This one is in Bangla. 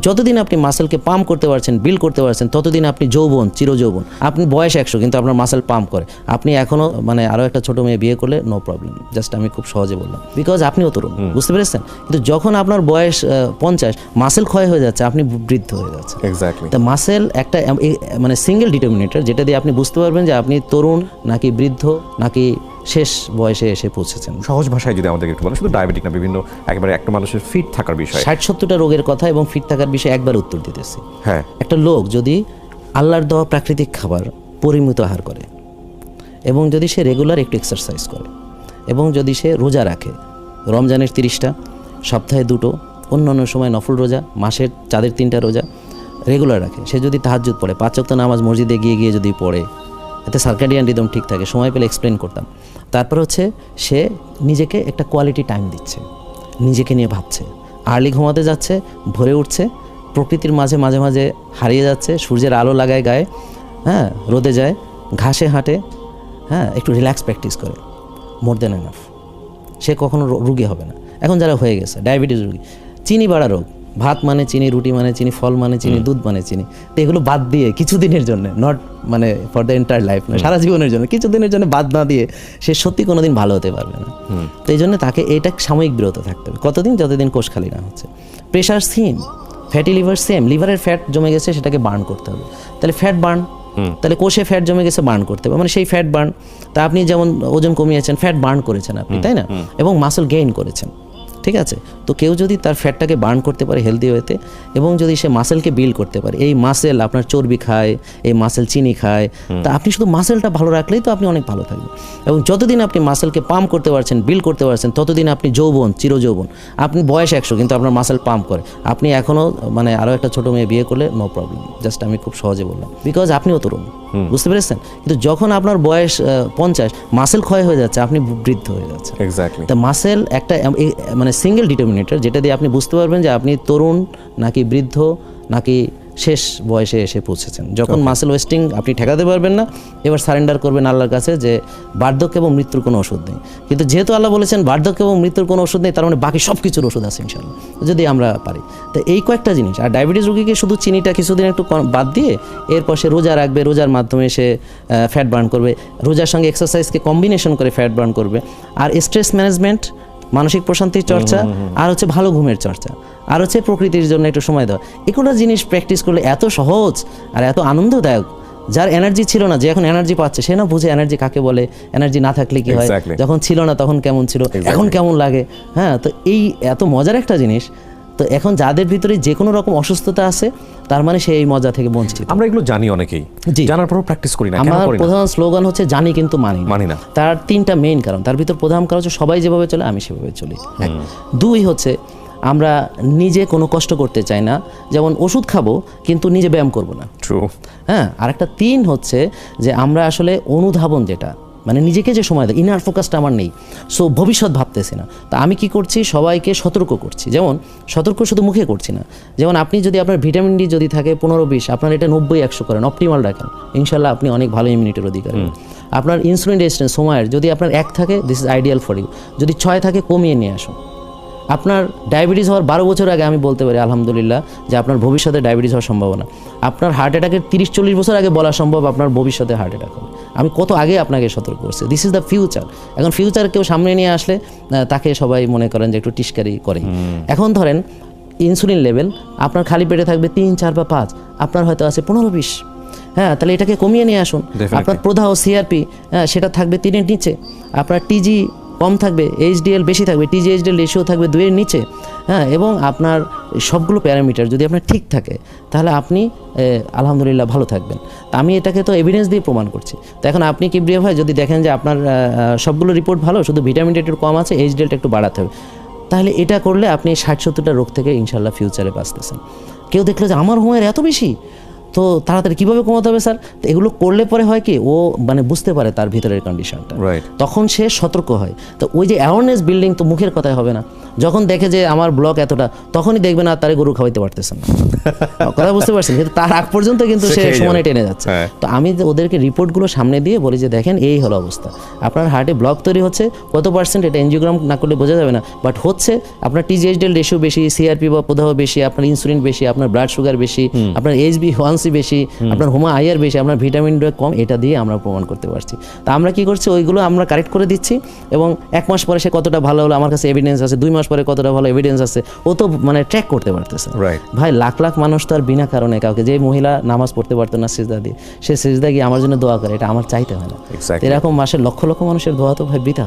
যতদিন আপনি মাসেলকে পাম্প করতে পারছেন, বিল্ড করতে পারছেন, ততদিন আপনি যৌবন, চিরযৌবন। আপনি বয়স 100 কিন্তু আপনার মাসেল পাম্প করে, আপনি এখনও মানে আরও একটা ছোটো মেয়ে বিয়ে করলে নো প্রবলেম। জাস্ট আমি খুব সহজে বললাম, বিকজ আপনিও তরুণ, বুঝতে পেরেছেন। কিন্তু যখন আপনার বয়স 50, মাসেল ক্ষয় হয়ে যাচ্ছে, আপনি বৃদ্ধ হয়ে যাচ্ছে। এক্স্যাক্টলি। তা মাসেল একটা মানে সিঙ্গেল ডিটারমিনেটর, যেটা দিয়ে আপনি বুঝতে পারবেন যে আপনি তরুণ নাকি বৃদ্ধ নাকি শেষ বয়সে এসে পৌঁছেছেন। সহজ ভাষায় যদি আমাদেরকে একটু বলেন, শুধু ডায়াবেটিক না, বিভিন্ন একেবারে একটা মানুষের ফিট থাকার বিষয়। 60-70টা রোগের কথা এবং ফিট থাকার বিষয়ে একবার উত্তর দিতেছি। হ্যাঁ, একটা লোক যদি আল্লাহর দেওয়া প্রাকৃতিক খাবার পরিমিত আহার করে এবং যদি সে রেগুলার একটু এক্সারসাইজ করে এবং যদি সে রোজা রাখে, রমজানের 30টা, সপ্তাহে 2টো, অন্য সময় নফল রোজা, মাসের চাঁদের 3টা রোজা রেগুলার রাখে, সে যদি তাহাজ্জুদ পড়ে, 5 ওয়াক্ত নামাজ মসজিদে গিয়ে যদি পড়ে, এতে সার্কাডিয়ান রিদম ঠিক থাকে, সময় পেলে এক্সপ্লেন করতাম। তারপর হচ্ছে সে নিজেকে একটা কোয়ালিটি টাইম দিচ্ছে, নিজেকে নিয়ে ভাবছে, আর্লি ঘুমাতে যাচ্ছে, ভোরে উঠছে, প্রকৃতির মাঝে মাঝে হারিয়ে যাচ্ছে, সূর্যের আলো লাগায় গায়ে, হ্যাঁ, রোদে যায়, ঘাসে হাঁটে, হ্যাঁ, একটু রিল্যাক্স প্র্যাকটিস করে, মোর দ্যান এনাফ। সে কখনো রুগী হবে না। এখন যারা হয়ে গেছে ডায়াবেটিস রুগী, চিনি বাড়া রোগ, ভাত মানে চিনি, রুটি মানে চিনি, ফল মানে চিনি, দুধ মানে চিনি, তো এগুলো বাদ দিয়ে কিছুদিনের জন্য, নট মানে ফর দ্য এন্টায়ার লাইফ না, সারা জীবনের জন্য, কিছুদিনের জন্য বাদ না দিয়ে সে সত্যি কোনোদিন ভালো হতে পারবে না। তো এই জন্য তাকে এটা সাময়িক বিরত থাকতে হবে। কতদিন? যতদিন কোষ খালি না হচ্ছে। Pressure same, fatty liver same, লিভারের ফ্যাট জমে গেছে, সেটাকে বার্ন করতে হবে। তাহলে ফ্যাট বার্ন, তাহলে কোষে ফ্যাট জমে গেছে, বার্ন করতে হবে, মানে সেই ফ্যাট বার্ন। তা আপনি যেমন ওজন কমিয়েছেন, ফ্যাট বার্ন করেছেন আপনি, তাই না? এবং মাসল গেইন করেছেন, ঠিক আছে? তো কেউ যদি তার ফ্যাটটাকে বার্ন করতে পারে হেলদি ওয়েতে এবং যদি সে মাসেলকে বিল্ড করতে পারে, এই মাসেল আপনার চর্বি খায়, এই মাসেল চিনি খায়, তা আপনি শুধু মাসেলটা ভালো রাখলেই তো আপনি অনেক ভালো থাকবেন। এবং যতদিন আপনি মাসেলকে পাম্প করতে পারছেন, বিল্ড করতে পারছেন, ততদিন আপনি যৌবন, চিরযৌবন। আপনি বয়স 100 কিন্তু আপনার মাসেল পাম্প করে, আপনি এখনও মানে আরও একটা ছোটো মেয়ে বিয়ে করলে নো প্রবলেম। জাস্ট আমি খুব সহজে বললাম, বিকজ আপনিও তরুণ, বুঝতে পেরেছেন। কিন্তু যখন আপনার বয়স 50, মাসেল ক্ষয় হয়ে যাচ্ছে, আপনি বৃদ্ধ হয়ে যাচ্ছে। এক্স্যাক্টলি। তা মাসেল একটা মানে সিঙ্গেল ডিটারমিনেটর, যেটা দিয়ে আপনি বুঝতে পারবেন যে আপনি তরুণ নাকি বৃদ্ধ নাকি শেষ বয়সে এসে পৌঁছেছেন। যখন মাসেল ওয়েস্টিং আপনি ঠেকাতে পারবেন না, এবার সারেন্ডার করবেন আল্লাহর কাছে যে বার্ধক্য এবং মৃত্যুর কোনো ওষুধ নেই। কিন্তু যেহেতু আল্লাহ বলেছেন বার্ধক্য এবং মৃত্যুর কোনো ওষুধ নেই, তার মানে বাকি সব কিছুর ওষুধ আছে ইনশাআল্লাহ, যদি আমরা পারি। তো এই কয়েকটা জিনিস। আর ডায়াবেটিস রোগীকে শুধু চিনিটা কিছুদিন একটু বাদ দিয়ে এরপর সে রোজা রাখবে, রোজার মাধ্যমে সে ফ্যাট বার্ন করবে, রোজার সঙ্গে এক্সারসাইজকে কম্বিনেশন করে ফ্যাট বার্ন করবে। আর স্ট্রেস ম্যানেজমেন্ট, মানসিক প্রশান্তির চর্চা, আর হচ্ছে ভালো ঘুমের চর্চা, আর হচ্ছে প্রকৃতির জন্য একটু সময় দেওয়া, এগুলো জিনিস প্র্যাকটিস করলে এত সহজ আর এত আনন্দদায়ক। যার এনার্জি ছিল না, যে এখন এনার্জি পাচ্ছে, সে না বুঝে এনার্জি কাকে বলে, এনার্জি না থাকলে কি হয়, যখন ছিল না তখন কেমন ছিল, এখন কেমন লাগে। হ্যাঁ, তো এই এত মজার একটা জিনিস। তো এখন যাদের ভিতরে যে কোনো রকম অসুস্থতা আছে, তার মানে সে এই মজা থেকে বঞ্চিত। আমরা এগুলো জানি অনেকেই, জানার পরও প্র্যাকটিস করি না। আমার প্রধান স্লোগান হচ্ছে জানি কিন্তু মানি না। তার 3টা মেইন কারণ, তার ভিতর প্রধান কারণ হচ্ছে সবাই যেভাবে চলে আমি সেভাবে চলি। 2 হচ্ছে আমরা নিজে কোনো কষ্ট করতে চাই না, যেমন ওষুধ খাবো কিন্তু নিজে ব্যায়াম করবো না। ট্রু। হ্যাঁ, আর একটা 3 হচ্ছে যে আমরা আসলে অনুধাবন, যেটা মানে নিজেকে যে সময় দেয়, ইনার ফোকাসটা আমার নেই, সো ভবিষ্যৎ ভাবতেছি না। তা আমি কি করছি, সবাইকে সতর্ক করছি। যেমন সতর্ক শুধু মুখে করছি না, যেমন আপনি যদি আপনার ভিটামিন ডি যদি থাকে 15-20, আপনার এটা 90-100 করেন, অপটিমাল রাখেন, ইনশাল্লাহ আপনি অনেক ভালো ইমিউনিটির অধিকারী। আপনার ইনসুলিন রেজিস্ট্যান্স সময়ের যদি আপনার 1 থাকে, this is ideal for you. যদি 6 থাকে, কমিয়ে নিয়ে আসুন। আপনার ডায়াবেটিস হওয়ার 12 বছর আগে আমি বলতে পারি আলহামদুলিল্লাহ যে আপনার ভবিষ্যতে ডায়াবেটিস হওয়ার সম্ভাবনা। আপনার হার্ট অ্যাটাকের 30-40 বছর আগে বলা সম্ভব আপনার ভবিষ্যতে হার্ট অ্যাটাক হবে। আমি কত আগে আপনাকে সতর্ক করছি। This is the future. এখন ফিউচার কেউ সামনে নিয়ে আসলে তাকে সবাই মনে করেন যে একটু টিস্কারি করে। এখন ধরেন ইনসুলিন লেভেল আপনার খালি পেটে থাকবে 3, 4 বা 5, আপনার হয়তো আছে 15-20। হ্যাঁ, তাহলে এটাকে কমিয়ে নিয়ে আসুন। আপনার প্রদাহ সিআরপি সেটা থাকবে 3-এর নিচে, আপনার টিজি কম থাকবে, এইচডিএল বেশি থাকবে, টিজিএইচডিএল রেশিও থাকবে 2-এর নিচে। হ্যাঁ, এবং আপনার সবগুলো প্যারামিটার যদি আপনার ঠিক থাকে, তাহলে আপনি আলহামদুলিল্লাহ ভালো থাকবেন। তা আমি এটাকে তো এভিডেন্স দিয়ে প্রমাণ করছি। তো এখন আপনি কিবরিয়া ভাই যদি দেখেন যে আপনার সবগুলো রিপোর্ট ভালো, শুধু ভিটামিনটা একটু কম আছে, এইচডিএলটা একটু বাড়াতে হবে, তাহলে এটা করলে আপনি 60-70টা রোগ থেকে ইনশাল্লাহ ফিউচারে বাঁচতেছেন। কেউ দেখলো যে আমার হোমের এত বেশি, তো তাড়াতাড়ি কীভাবে কমাতে হবে স্যার? তো এগুলো করলে পরে হয় কি, ও মানে বুঝতে পারে তার ভিতরের কন্ডিশনটা, Right. তখন সে সতর্ক হয়। তো ওই যে অ্যাওয়ারনেস বিল্ডিং তো মুখের কথায় হবে না, যখন দেখে যে আমার ব্লক এতটা, তখনই দেখবে না তারে গরু খাওয়াইতে পারতেছে না। কথা বুঝতে পারছেন? কিন্তু তার আগ পর্যন্ত কিন্তু সে খেয়ে সমানে যাবে। টেনে যাচ্ছে। হ্যাঁ। তো আমি যে ওদেরকে রিপোর্টগুলো সামনে দিয়ে বলি যে দেখেন এই হলো অবস্থা, আপনার হার্টে ব্লক তৈরি হচ্ছে, কত পার্সেন্ট এটা এনজিওগ্রাম না করলে বোঝা যাবে না, বাট হচ্ছে, আপনার টিজিএইচডিএল রেশিও বেশি, সিআরপি বা প্রদাহ বেশি, আপনার ইনসুলিন বেশি, আপনার ব্লাড সুগার বেশি, আপনার HbA1c বেশি, আপনার হোমা আইআর বেশি, আপনার ভিটামিন ডি কম, এটা দিয়ে আমরা প্রমাণ করতে পারছি। তা আমরা কি করছি, ওইগুলো আমরা কারেক্ট করে দিচ্ছি, এবং 1 মাস পরে সে কতটা ভালো হলো আমার কাছে এভিডেন্স আছে, 2 মাস পরে কতটা ভালো এভিডেন্স আছে, ও তো মানে ট্র্যাক করতে পারতেছে। Right. ভাই লাখ লাখ মানুষ তো আর বিনা কারণে কাউকে, যে মহিলা নামাজ পড়তে পারতো না সিজদা দিয়ে, সে সিজদা গিয়ে আমার জন্য দোয়া করে, এটা আমার চাইতে হয় না। Exactly. এরকম মাসে লক্ষ লক্ষ মানুষের দোয়া তো ভাই বৃথা।